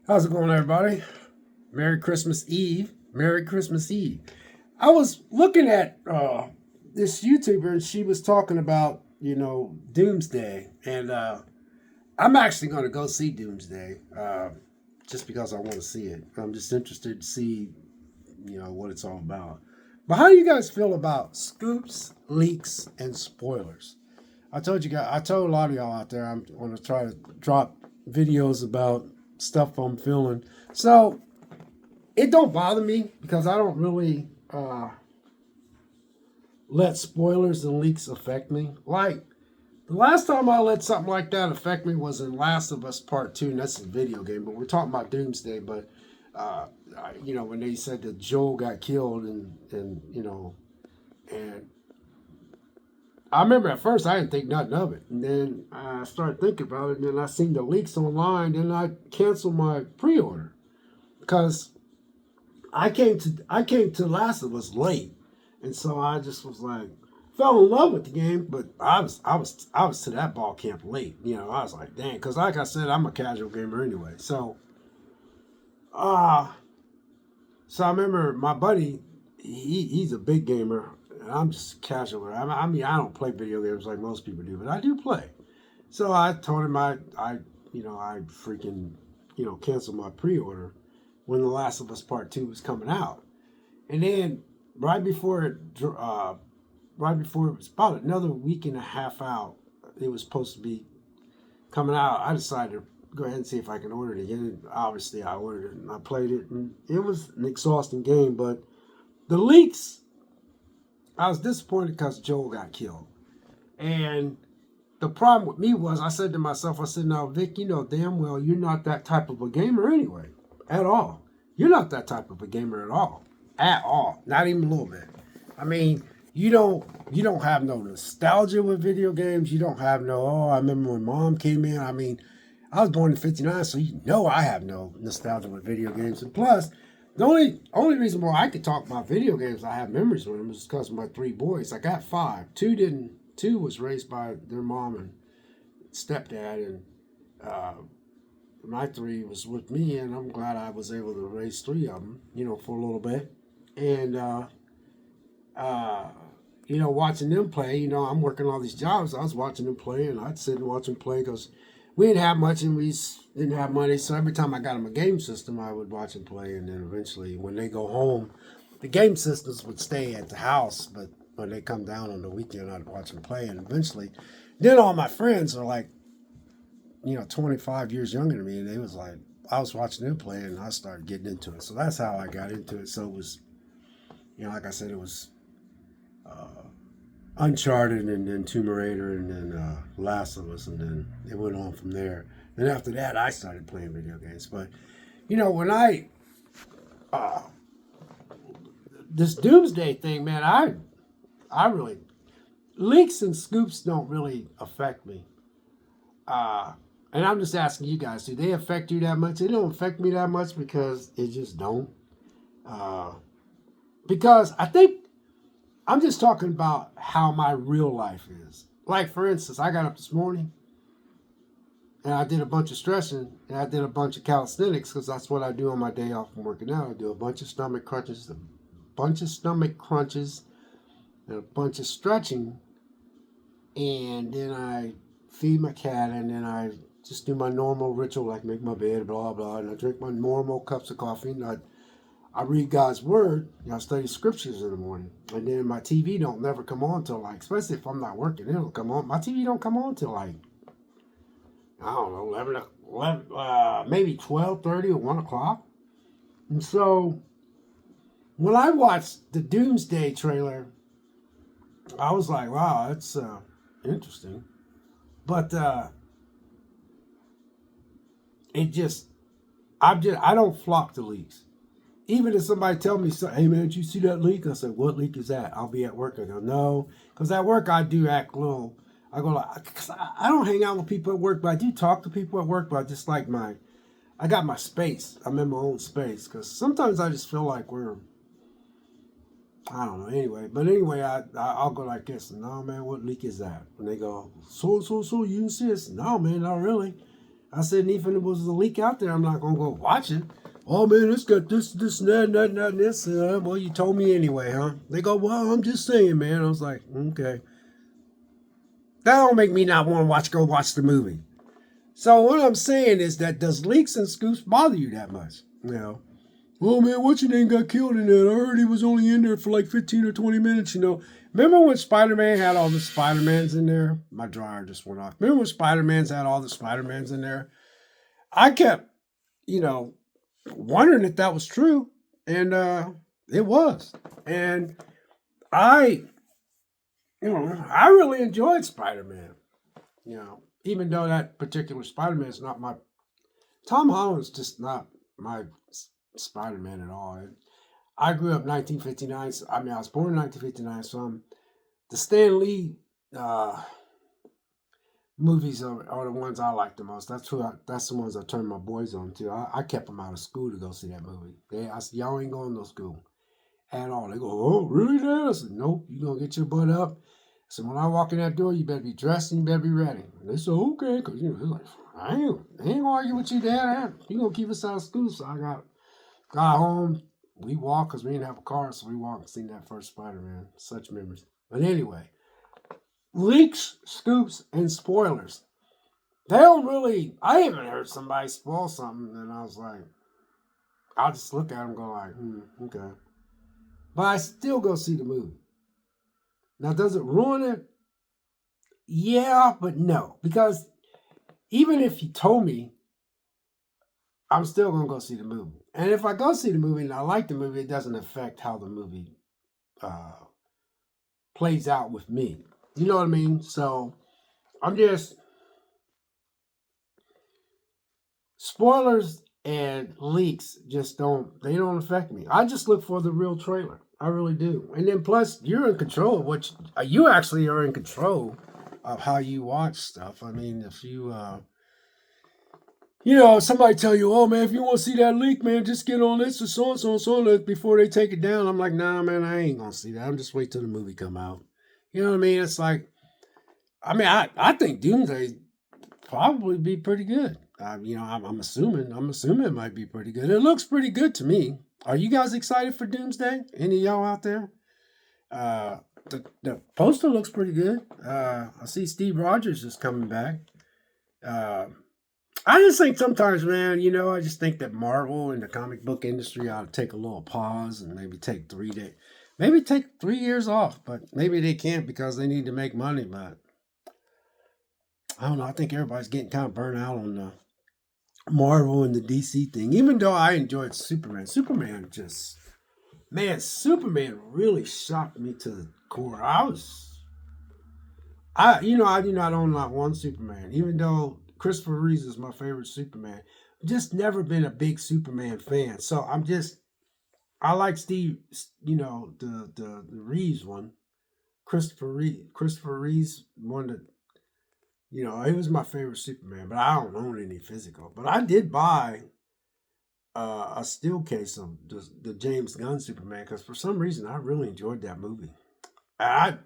How's it going, everybody? Merry Christmas Eve. Merry Christmas Eve. I was looking at this YouTuber and she was talking about, Doomsday. And I'm actually going to go see Doomsday just because I want to see it. I'm just interested to see, what it's all about. But how do you guys feel about scoops, leaks, and spoilers? I told a lot of y'all out there I'm going to try to drop videos about stuff I'm feeling. So it don't bother me because I don't really let spoilers and leaks affect me. Like the last time I let something like that affect me was in Last of Us Part 2, and that's a video game, but we're talking about Doomsday. But when they said that Joel got killed, and I remember at first I didn't think nothing of it, and then I started thinking about it, and then I seen the leaks online, and I canceled my pre-order because I came to Last of Us late, and so I just was like fell in love with the game, but I was to that ball camp late. I was like, dang, because like I said, I'm a casual gamer anyway. Uh so I remember my buddy, he's a big gamer, and I'm just casual. I mean, I don't play video games like most people do, but I do play. So I told him I freaking canceled my pre-order when The Last of Us Part 2 was coming out. And then right before right before it was about another week and a half out, it was supposed to be coming out. I decided to go ahead and see if I can order it again. And obviously, I ordered it and I played it, and it was an exhausting game. But the leaks, I was disappointed because Joel got killed. And the problem with me was, I said to myself, I said, now, Vic, you know damn well you're not that type of a gamer anyway, at all. You're not that type of a gamer at all. At all. Not even a little bit. I mean, you don't have no nostalgia with video games. You don't have no, oh, I remember when mom came in. I mean, I was born in '59, so I have no nostalgia with video games. And plus, the only reason why I could talk about video games, I have memories with them, is because of my three boys. I got five. Two was raised by their mom and stepdad, and uh, my three was with me, and I'm glad I was able to raise three of them, for a little bit. And uh, watching them play, I'm working all these jobs. I was watching them play, and I'd sit and watch them play because we didn't have much and we didn't have money. So every time I got them a game system, I would watch them play. And then eventually, when they go home, the game systems would stay at the house, but when they come down on the weekend, I'd watch them play. And eventually, then all my friends are like, 25 years younger than me, and they was like, I was watching them play, and I started getting into it. So that's how I got into it. So it was, like I said, it was uh, Uncharted, and then Tomb Raider, and then Last of Us, and then it went on from there. Then after that, I started playing video games. But when uh, this Doomsday thing, man, I really leaks and scoops don't really affect me. Uh, and I'm just asking you guys, do they affect you that much? They don't affect me that much because it just don't. Uh, because I think I'm just talking about how my real life is. Like, for instance, I got up this morning and I did a bunch of stretching and I did a bunch of calisthenics because that's what I do on my day off from working out. I do a bunch of stomach crunches, and a bunch of stretching, and then I feed my cat, and then I just do my normal ritual like make my bed, blah blah, and I drink my normal cups of coffee, and I read God's word. I study scriptures in the morning, and then my TV don't never come on till like, especially if I'm not working, it don't come on. My TV don't come on till like, I don't know, 11 maybe 12:30 or 1 o'clock. And so when I watched the Doomsday trailer, I was like, wow, that's interesting. But it just, I don't flock to leaks. Even if somebody tell me, hey man, did you see that leak? I said, what leak is that? I'll be at work. I go, no. Because at work I do act a little, I go like, cause I don't hang out with people at work, but I do talk to people at work, but I just like I got my space. I'm in my own space. Because sometimes I just feel like I don't know. Anyway, but anyway, I'll go like this. No man, what leak is that? And they go, so you didn't see this? No man, not really. I said, even if it was a leak out there, I'm not gonna go watch it. Oh man, it's got this, and that, and this. Well, you told me anyway, huh? They go, well, I'm just saying, man. I was like, okay. That don't make me not want to go watch the movie. So what I'm saying is that does leaks and scoops bother you that much? You know, oh man, what's your name got killed in that? I heard he was only in there for like 15 or 20 minutes, you know. Remember when Spider-Man had all the Spider-Mans in there? My dryer just went off. Remember when Spider-Man's had all the Spider-Mans in there? I kept, you know, wondering if that was true. And it was. And I, I really enjoyed Spider-Man. You know, even though that particular Spider-Man is not my Tom Holland's just not my Spider-Man at all. I grew up 1959. I mean, I was born in 1959, so the Stan Lee movies are the ones I like the most. That's the ones I turned my boys on to. I kept them out of school to go see that movie. I said, y'all ain't going to no school at all. They go, oh, really, Dad? I said, nope, you going to get your butt up. So when I walk in that door, you better be dressed and you better be ready. And they said, okay, because, you know, they're like, I ain't going to argue with you, Dad. You going to keep us out of school. So I got home. We walked because we didn't have a car, so we walked and seen that first Spider-Man. Such memories. But anyway, leaks, scoops, and spoilers. They don't really, I even heard somebody spoil something, and I was like, I'll just look at them and go like, okay. But I still go see the movie. Now, does it ruin it? Yeah, but no. Because even if you told me, I'm still going to go see the movie. And if I go see the movie and I like the movie, it doesn't affect how the movie plays out with me. You know what I mean? So I'm just, spoilers and leaks just don't affect me. I just look for the real trailer. I really do. And then plus, you're in control of what you actually are in control of how you watch stuff. I mean, if you, somebody tell you, oh man, if you want to see that leak, man, just get on this or so before they take it down. I'm like, nah, man, I ain't gonna see that. I'm just wait till the movie come out. You know what I mean? It's like, I mean, I think Doomsday probably be pretty good. I'm assuming it might be pretty good. It looks pretty good to me. Are you guys excited for Doomsday? Any of y'all out there? The poster looks pretty good. I see Steve Rogers is coming back. I just think sometimes, man, I just think that Marvel and the comic book industry ought to take a little pause and maybe take 3 days, maybe take 3 years off, but maybe they can't because they need to make money. But I don't know. I think everybody's getting kind of burnt out on the Marvel and the DC thing. Even though I enjoyed Superman, Superman really shocked me to the core. I do not own not one Superman, even though Christopher Reeves is my favorite Superman. Just never been a big Superman fan. So I like Steve, the Reeves one. Christopher Reeves one that, he was my favorite Superman, but I don't own any physical. But I did buy a still case of the James Gunn Superman because for some reason I really enjoyed that movie. I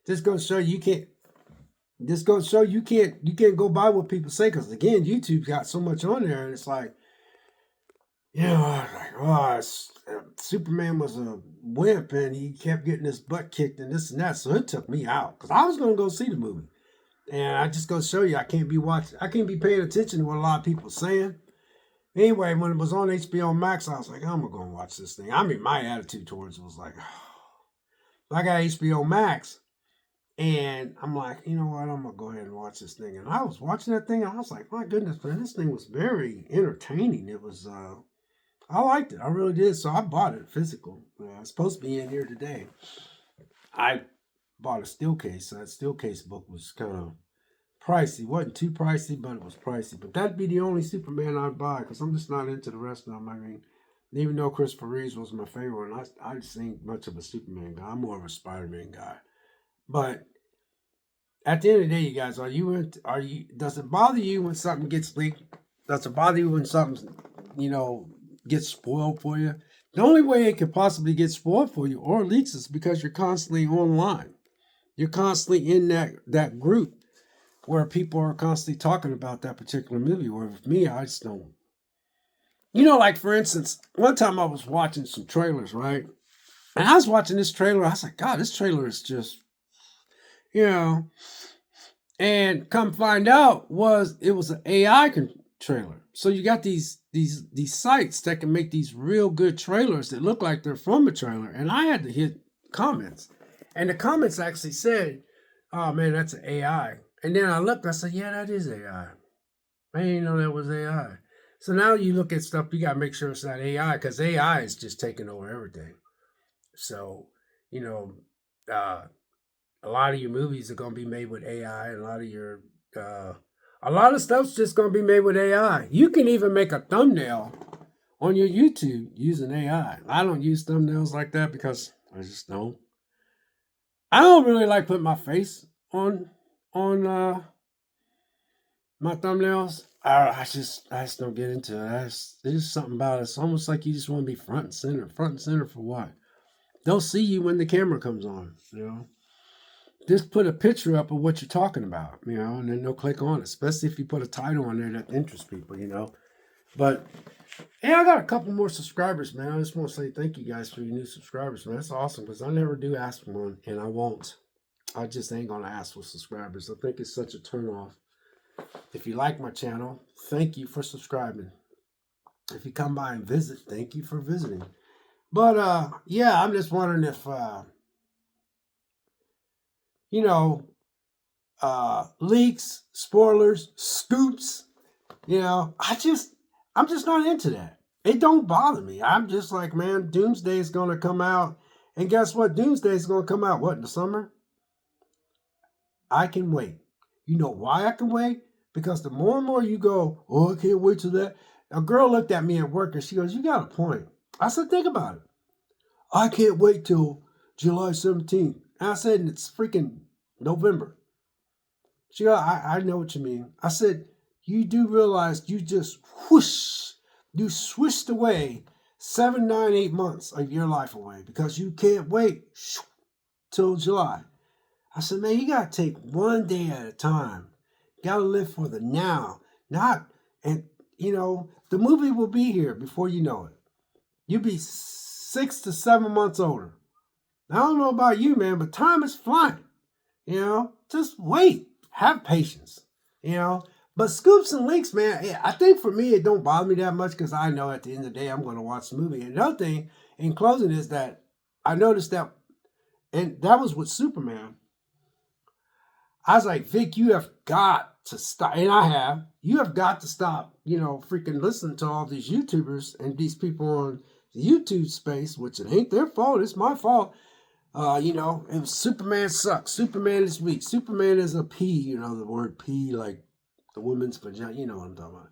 just goes to show you can't. This goes to show you can't go by what people say because again YouTube's got so much on there and it's like, Superman was a wimp and he kept getting his butt kicked and this and that, so it took me out because I was gonna go see the movie. And I just go show you I can't be paying attention to what a lot of people are saying. Anyway, when it was on HBO Max, I was like, I'm gonna go and watch this thing. I mean, my attitude towards it was like, I got HBO Max, and I'm like, you know what, I'm gonna go ahead and watch this thing. And I was watching that thing, and I was like, my goodness, man, this thing was very entertaining. It was, I liked it, I really did. So I bought it physical. It's supposed to be in here today. I bought a still case. So that still case book was kind of pricey. It wasn't too pricey, but it was pricey. But that'd be the only Superman I'd buy because I'm just not into the rest of them. I mean, even though Christopher Reeves was my favorite, and I just ain't much of a Superman guy. I'm more of a Spider-Man guy. But at the end of the day, you guys, does it bother you when something gets leaked? Does it bother you when something, gets spoiled for you? The only way it could possibly get spoiled for you or leaks is because you're constantly online. You're constantly in that group where people are constantly talking about that particular movie. Where with me, I just don't. You know, like for instance, one time I was watching some trailers, right? And I was watching this trailer. I was like, God, this trailer is just, you know. And come find out, it was an AI trailer. So you got these sites that can make these real good trailers that look like they're from a trailer. And I had to hit comments, and the comments actually said, "Oh man, that's an AI." And then I looked. I said, "Yeah, that is AI. I didn't know that was AI." So now you look at stuff, you got to make sure it's not AI because AI is just taking over everything. So, you know, uh, a lot of your movies are going to be made with AI. Uh, a lot of stuff's just going to be made with AI. You can even make a thumbnail on your YouTube using AI. I don't use thumbnails like that because I just don't. I don't really like putting my face on my thumbnails. I just don't get into it. There's just something about it. It's almost like you just want to be front and center. Front and center for what? They'll see you when the camera comes on, you know. Just put a picture up of what you're talking about, you know, and then they'll click on it, especially if you put a title on there that interests people, you know. But yeah, I got a couple more subscribers, man. I just want to say thank you guys for your new subscribers, man. That's awesome because I never do ask for one, and I won't. I just ain't gonna ask for subscribers. I think it's such a turnoff. If you like my channel, thank you for subscribing. If you come by and visit, thank you for visiting. But yeah, I'm just wondering if you know, leaks, spoilers, scoops. You know, I'm just not into that. It don't bother me. I'm just like, man, Doomsday is gonna come out, and guess what? Doomsday is gonna come out what in the summer? I can wait. You know why I can wait? Because the more and more you go, oh, I can't wait till that. A girl looked at me at work and she goes, "You got a point." I said, "Think about it. I can't wait till July 17th." And I said, "It's freaking November." She goes, I know what you mean. I said, "You do realize you just whoosh, you swished away 7, 9, 8 months of your life away because you can't wait till July." I said, "Man, you got to take one day at a time. You got to live for the now. Not, and you know, the movie will be here before you know it. You'll be 6 to 7 months older. I don't know about you, man, but time is flying. You know, just wait. Have patience. You know, but scoops and leaks, man, I think for me, it don't bother me that much because I know at the end of the day, I'm going to watch the movie. And another thing in closing is that I noticed that, and that was with Superman. I was like, Vic, you have got to stop. And I have. You have got to stop, you know, freaking listening to all these YouTubers and these people on the YouTube space, which it ain't their fault. It's my fault. You know, it was Superman sucks. Superman is weak. Superman is a P, you know, the word P, like the woman's vagina. You know what I'm talking about.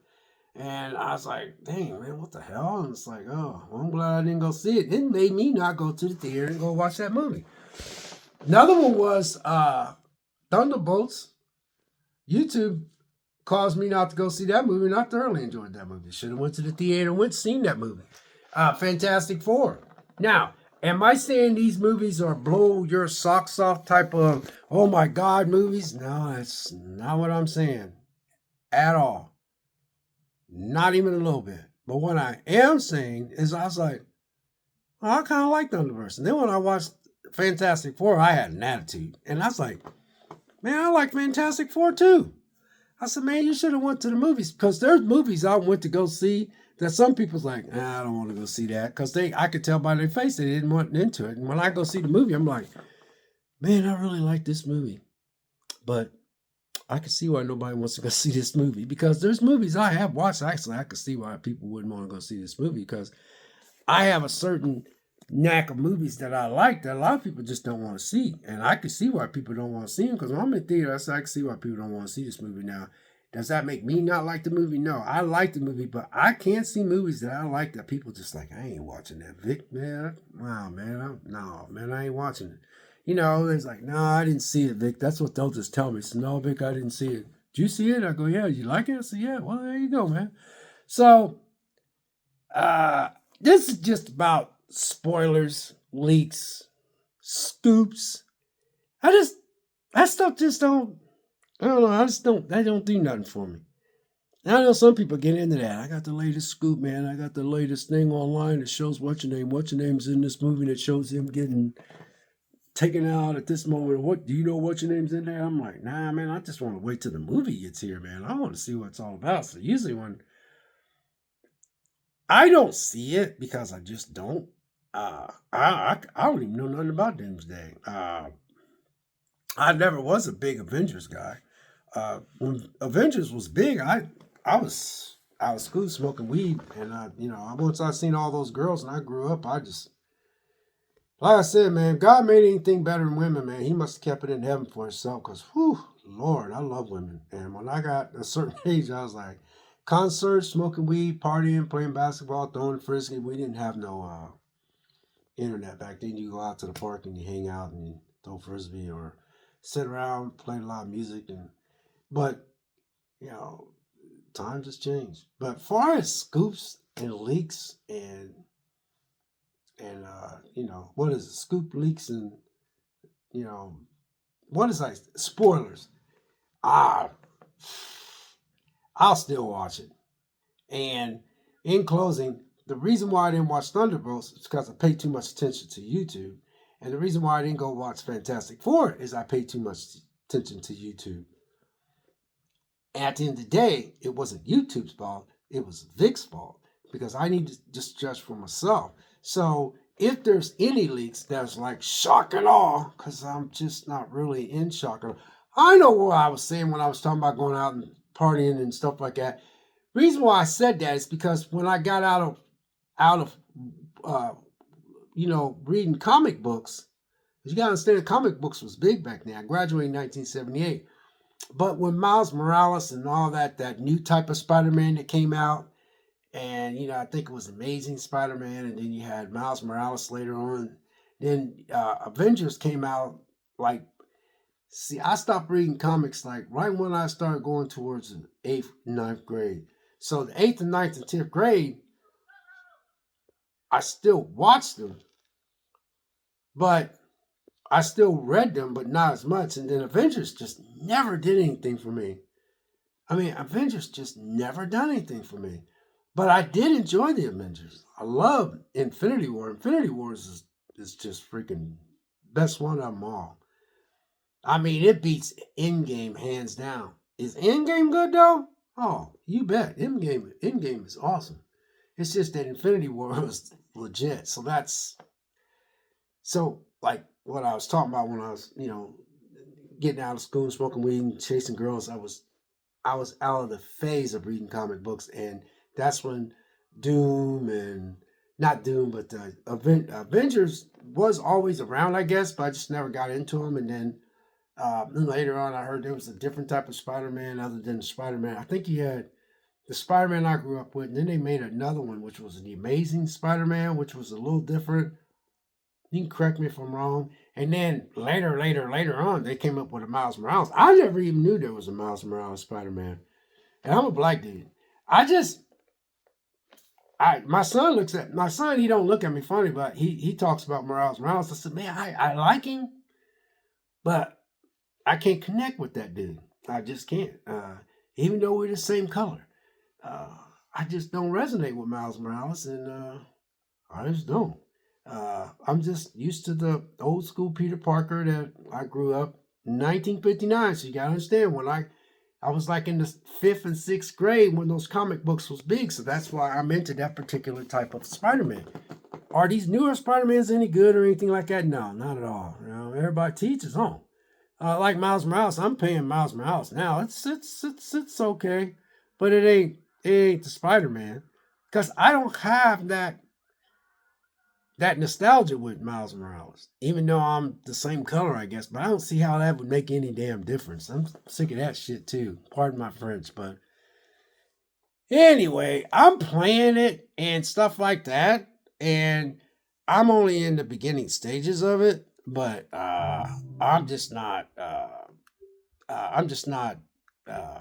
And I was like, dang, man, what the hell? And it's like, oh, well, I'm glad I didn't go see it. It made me not go to the theater and go watch that movie. Another one was Thunderbolts. YouTube caused me not to go see that movie, and I thoroughly enjoyed that movie. Should have went to the theater and went seen that movie. Fantastic Four. Now, am I saying these movies are blow your socks off type of, oh my God, movies? No, that's not what I'm saying at all. Not even a little bit. But what I am saying is I was like, oh, I kind of like Thunderbolts. And then when I watched Fantastic Four, I had an attitude. And I was like, man, I like Fantastic Four too. I said, man, you should have went to the movies because there's movies I went to go see that some people's like, I don't want to go see that because I could tell by their face they didn't want into it. And when I go see the movie, I'm like, man, I really like this movie, but I can see why nobody wants to go see this movie because there's movies I have watched. Actually, I can see why people wouldn't want to go see this movie because I have a certain knack of movies that I like that a lot of people just don't want to see. And I can see why people don't want to see them because when I'm in theater, I can see why people don't want to see this movie now. Does that make me not like the movie? No, I like the movie, but I can't see movies that I like that people just like, I ain't watching that, Vic, man. Wow, man. No, man, I ain't watching it. You know, it's like, no, I didn't see it, Vic. That's what they'll just tell me. So, no, Vic, I didn't see it. Did you see it? I go, yeah. Did you like it? I say, yeah. Well, there you go, man. So, this is just about spoilers, leaks, scoops. That stuff just don't. I don't know. I just don't. That don't do nothing for me. And I know some people get into that. I got the latest scoop, man. I got the latest thing online that shows what's your name. What's your name's in this movie that shows him getting taken out at this moment. What do you know? What's your name's in there? I'm like, nah, man. I just want to wait till the movie gets here, man. I want to see what it's all about. So usually when I don't see it because I just don't. I don't even know nothing about Doomsday. I never was a big Avengers guy. When Avengers was big, I was out of school smoking weed, and once I seen all those girls and I grew up, I just like I said, man, God made anything better than women, man. He must have kept it in heaven for himself, cause whew, Lord, I love women. And when I got a certain age, I was like, concerts, smoking weed, partying, playing basketball, throwing frisbee. We didn't have no internet back then. You go out to the park and you hang out and you throw frisbee or sit around, play a lot of music, but you know, times has changed. But far as scoops and leaks and what is it? Scoop leaks and you know what is like spoilers? Ah, I'll still watch it. And in closing, the reason why I didn't watch Thunderbolts is because I paid too much attention to YouTube. And the reason why I didn't go watch Fantastic Four is I paid too much attention to YouTube. And at the end of the day, it wasn't YouTube's fault. It was Vic's fault because I need to just judge for myself. So if there's any leaks that's like shock and awe, because I'm just not really in shock and awe. I know what I was saying when I was talking about going out and partying and stuff like that. Reason why I said that is because when I got out of reading comic books, you gotta understand comic books was big back then. I graduated in 1978. But when Miles Morales and all that new type of Spider-Man that came out, and I think it was Amazing Spider-Man, and then you had Miles Morales later on. Then Avengers came out. Like, see, I stopped reading comics like right when I started going towards the 8th, 9th grade. So the 8th and 9th and 10th grade, I still watched them, but I still read them, but not as much. And then Avengers just never did anything for me. I mean, Avengers just never done anything for me. But I did enjoy the Avengers. I love Infinity War. Infinity Wars is just freaking best one of them all. I mean, it beats Endgame hands down. Is Endgame good though? Oh, you bet. Endgame is awesome. It's just that Infinity War was legit. So like what I was talking about when I was, getting out of school and smoking weed and chasing girls, I was out of the phase of reading comic books, and that's when Doom and not Doom, but the Avengers was always around, I guess, but I just never got into them. And then later on, I heard there was a different type of Spider-Man other than Spider-Man. I think he had the Spider-Man I grew up with, and then they made another one, which was the Amazing Spider-Man, which was a little different. You can correct me if I'm wrong. And then later on, they came up with a Miles Morales. I never even knew there was a Miles Morales Spider-Man. And I'm a black dude. My son, he don't look at me funny, but he talks about Morales. I said, man, I like him, but I can't connect with that dude. I just can't. Even though we're the same color. I just don't resonate with Miles Morales, and I just don't. I'm just used to the old school Peter Parker that I grew up in 1959. So you gotta understand when I was like in the 5th and 6th grade when those comic books was big. So that's why I'm into that particular type of Spider-Man. Are these newer Spider-Mans any good or anything like that? No, not at all. Everybody teaches on. Like Miles Morales, I'm paying Miles Morales now. It's okay, but it ain't the Spider-Man because I don't have that nostalgia with Miles Morales, even though I'm the same color, I guess. But I don't see how that would make any damn difference. I'm sick of that shit too. Pardon my French, but anyway, I'm playing it and stuff like that, and I'm only in the beginning stages of it. But I'm just not. I'm just not uh,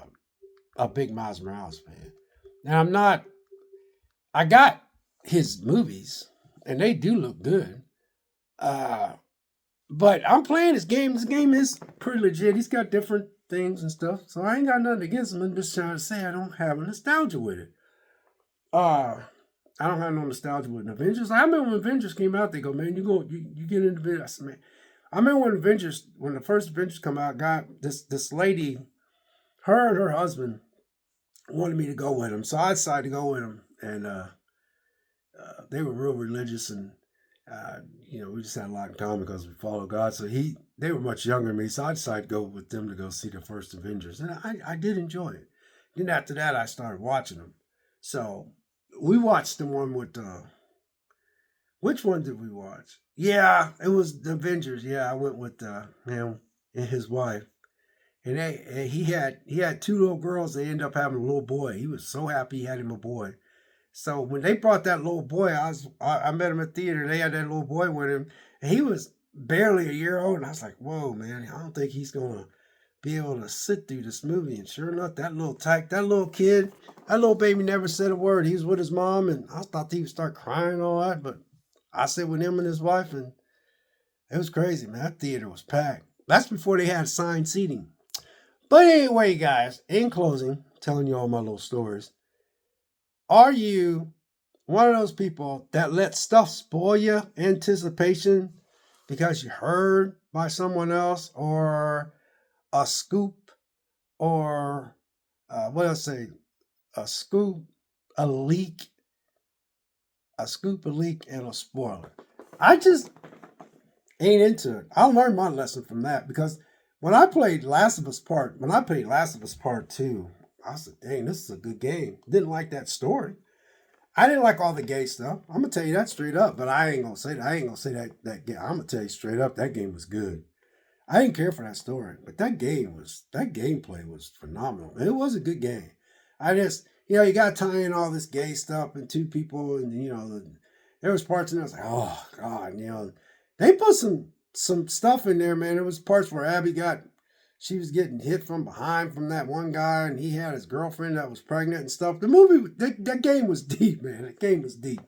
a big Miles Morales fan, and I'm not. I got his movies, and they do look good. Uh, But I'm playing this game. This game is pretty legit. He's got different things and stuff. So I ain't got nothing against them. I'm just trying to say I don't have a nostalgia with it. Uh, I don't have no nostalgia with Avengers. I remember when Avengers came out, they go, man, you get into it. I said, man, I remember when the first Avengers come out, got this lady, her and her husband wanted me to go with them. So I decided to go with them. And they were real religious, and we just had a lot in common because we follow God. So they were much younger than me, so I decided to go with them to go see the first Avengers, and I did enjoy it. Then after that, I started watching them. So we watched the one with which one did we watch? Yeah, it was the Avengers. Yeah, I went with him and his wife, and he had two little girls. They ended up having a little boy. He was so happy he had him a boy. So when they brought that little boy, I met him at theater. They had that little boy with him, and he was barely a year old. And I was like, "Whoa, man! I don't think he's gonna be able to sit through this movie." And sure enough, that little kid, that little baby never said a word. He was with his mom, and I thought he would start crying and all that, but I sat with him and his wife, and it was crazy, man. That theater was packed. That's before they had assigned seating. But anyway, guys, in closing, telling you all my little stories. Are you one of those people that let stuff spoil your anticipation because you heard by someone else, or a scoop, or what else say? A scoop, a leak, and a spoiler? I just ain't into it. I learned my lesson from that because when I played Last of Us Part 2, I said, dang, this is a good game. Didn't like that story. I didn't like all the gay stuff. I'm gonna tell you that straight up, but I ain't gonna say that. That game. I'm gonna tell you straight up, that game was good. I didn't care for that story, but that gameplay was phenomenal. It was a good game. I just, you gotta tie in all this gay stuff and two people, and there was parts in there I was like, oh God, they put some stuff in there, man. There was parts where she was getting hit from behind from that one guy, and he had his girlfriend that was pregnant and stuff. The movie, that game was deep, man. That game was deep.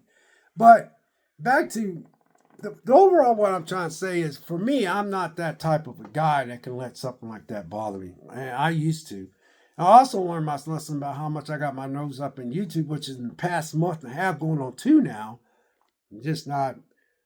But back to the overall, what I'm trying to say is, for me, I'm not that type of a guy that can let something like that bother me. I used to. I also learned my lesson about how much I got my nose up in YouTube, which is in the past month and a half, going on 2 now. I'm just not,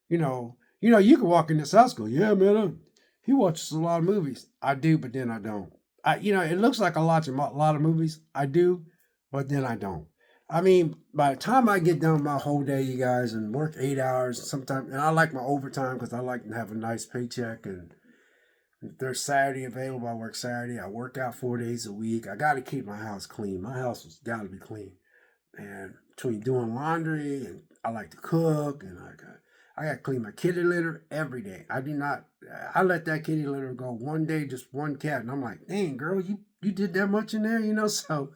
you can walk in this house and go, yeah, man, he watches a lot of movies. I do, but then I don't. It looks like I watch a lot of movies. I do, but then I don't. I mean, by the time I get done my whole day, you guys, and work 8 hours, sometimes, and I like my overtime because I like to have a nice paycheck. And if there's Saturday available, I work Saturday. I work out 4 days a week. I got to keep my house clean. My house has got to be clean. And between doing laundry, and I like to cook, and I got to clean my kitty litter every day. I let that kitty litter go one day, just one cat. And I'm like, dang, girl, you did that much in there, So,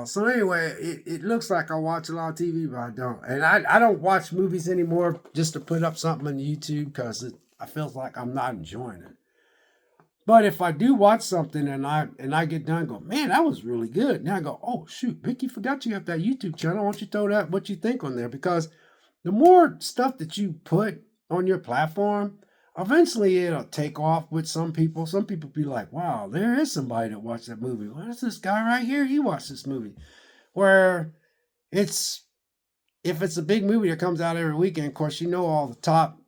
so anyway, it looks like I watch a lot of TV, but I don't. And I don't watch movies anymore just to put up something on YouTube because I feel like I'm not enjoying it. But if I do watch something and I get done, go, man, that was really good. Now I go, oh shoot, Vicky, forgot you have that YouTube channel. Why don't you throw that what you think on there? Because the more stuff that you put on your platform, eventually it'll take off with some people. Some people be like, wow, there is somebody that watched that movie. What is this guy right here? He watched this movie. Where if it's a big movie that comes out every weekend, of course, all the top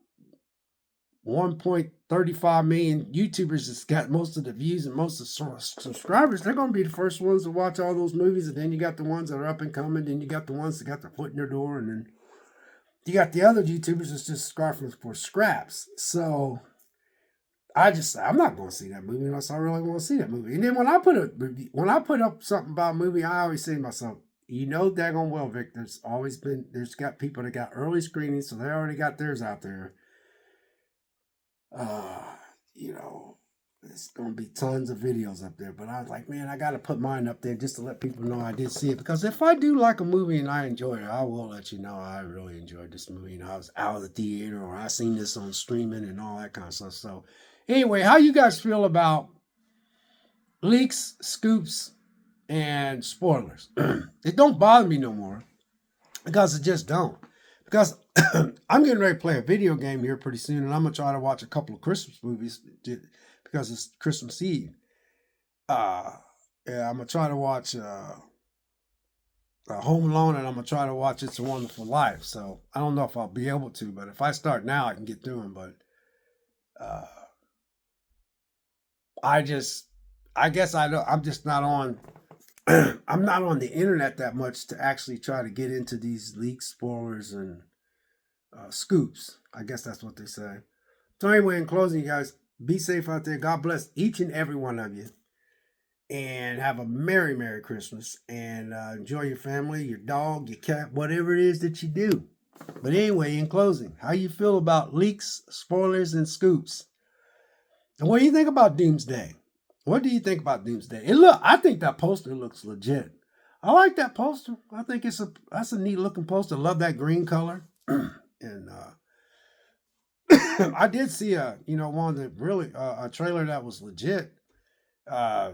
1.35 million YouTubers that's got most of the views and most of the subscribers, they're going to be the first ones to watch all those movies. And then you got the ones that are up and coming. Then you got the ones that got their foot in their door. And then you got the other YouTubers that's just subscribing for scraps. So I'm not going to see that movie unless I really want to see that movie. And then when I put up something about a movie, I always say to myself, daggone well, Vic, there's got people that got early screenings, so they already got theirs out there. There's going to be tons of videos up there, but I was like, man, I got to put mine up there just to let people know I did see it. Because if I do like a movie and I enjoy it, I will let you know I really enjoyed this movie. I was out of the theater, or I seen this on streaming and all that kind of stuff. So anyway, how you guys feel about leaks, scoops, and spoilers? It don't bother me no more because it just don't. Because I'm getting ready to play a video game here pretty soon, and I'm going to try to watch a couple of Christmas movies because it's Christmas Eve. Uh, yeah, I'm gonna try to watch Home Alone, and I'm gonna try to watch It's a Wonderful Life. So I don't know if I'll be able to, but if I start now, I can get through them. But uh, I just, I guess I don't. I'm just not on. I'm not on the internet that much to actually try to get into these leaks, spoilers, and scoops. I guess that's what they say. So anyway, in closing, you guys, be safe out there. God bless each and every one of you, and have a merry, merry Christmas. And enjoy your family, your dog, your cat, whatever it is that you do. But anyway, in closing, how you feel about leaks, spoilers, and scoops? And what do you think about Doomsday? What do you think about Doomsday? And look, I think that poster looks legit. I like that poster. I think that's a neat looking poster. Love that green color. And I did see one that really a trailer that was legit. Uh,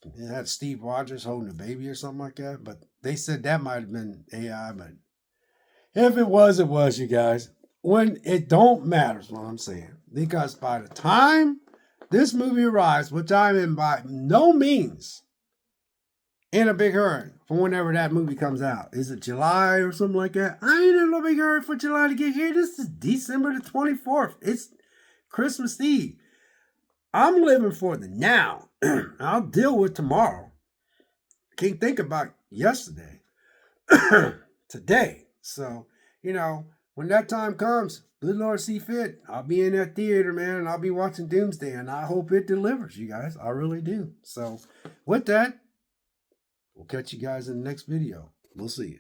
it had Steve Rogers holding a baby or something like that. But they said that might have been AI. But if it was, it was, you guys. When it don't matter is what I'm saying. Because by the time this movie arrives, which I'm in by no means in a big hurry for whenever that movie comes out. Is it July or something like that? I ain't in no big hurry for July to get here. This is December the 24th. It's Christmas Eve. I'm living for the now. I'll deal with tomorrow. Can't think about yesterday. Today. So, when that time comes, good Lord see fit, I'll be in that theater, man, and I'll be watching Doomsday, and I hope it delivers, you guys. I really do. So, with that, we'll catch you guys in the next video. We'll see you.